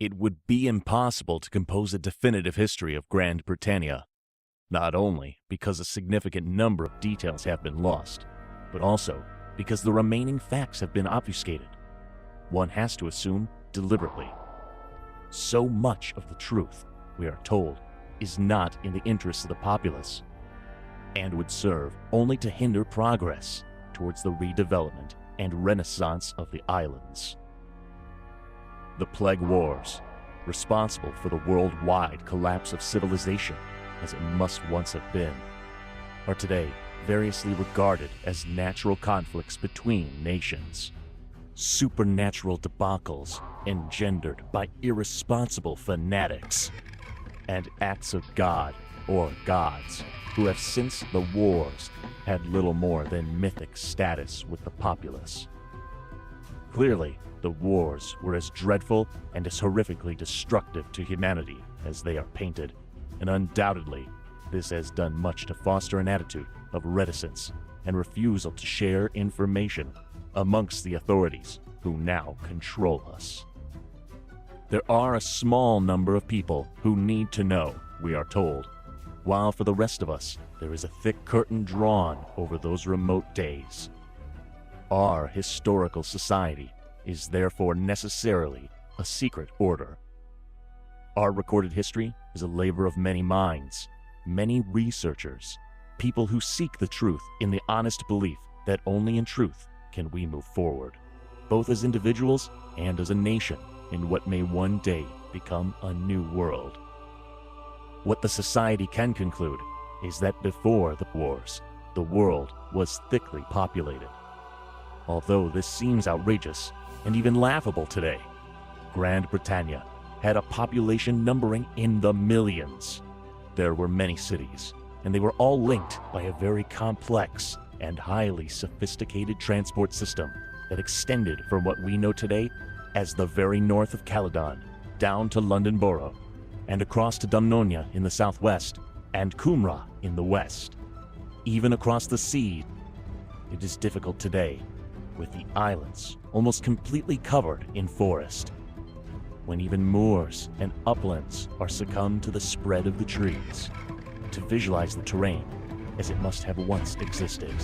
It would be impossible to compose a definitive history of Grand Britannia, not only because a significant number of details have been lost, but also because the remaining facts have been obfuscated. One has to assume deliberately. So much of the truth, we are told, is not in the interests of the populace, and would serve only to hinder progress towards the redevelopment and renaissance of the islands. The Plague Wars, responsible for the worldwide collapse of civilization as it must once have been, are today variously regarded as natural conflicts between nations, supernatural debacles engendered by irresponsible fanatics, and acts of God or gods who have since the wars had little more than mythic status with the populace. Clearly, the wars were as dreadful and as horrifically destructive to humanity as they are painted, and undoubtedly, this has done much to foster an attitude of reticence and refusal to share information amongst the authorities who now control us. There are a small number of people who need to know, we are told, while for the rest of us, there is a thick curtain drawn over those remote days. Our historical society is therefore necessarily a secret order. Our recorded history is a labor of many minds, many researchers, people who seek the truth in the honest belief that only in truth can we move forward, both as individuals and as a nation in what may one day become a new world. What the society can conclude is that before the wars, the world was thickly populated. Although this seems outrageous and even laughable today, Grand Britannia had a population numbering in the millions. There were many cities, and they were all linked by a very complex and highly sophisticated transport system that extended from what we know today as the very north of Caledon down to Londonborough, and across to Dumnonia in the southwest and Cumra in the west. Even across the sea, it is difficult today, with the islands almost completely covered in forest, when even moors and uplands are succumbed to the spread of the trees, to visualize the terrain as it must have once existed.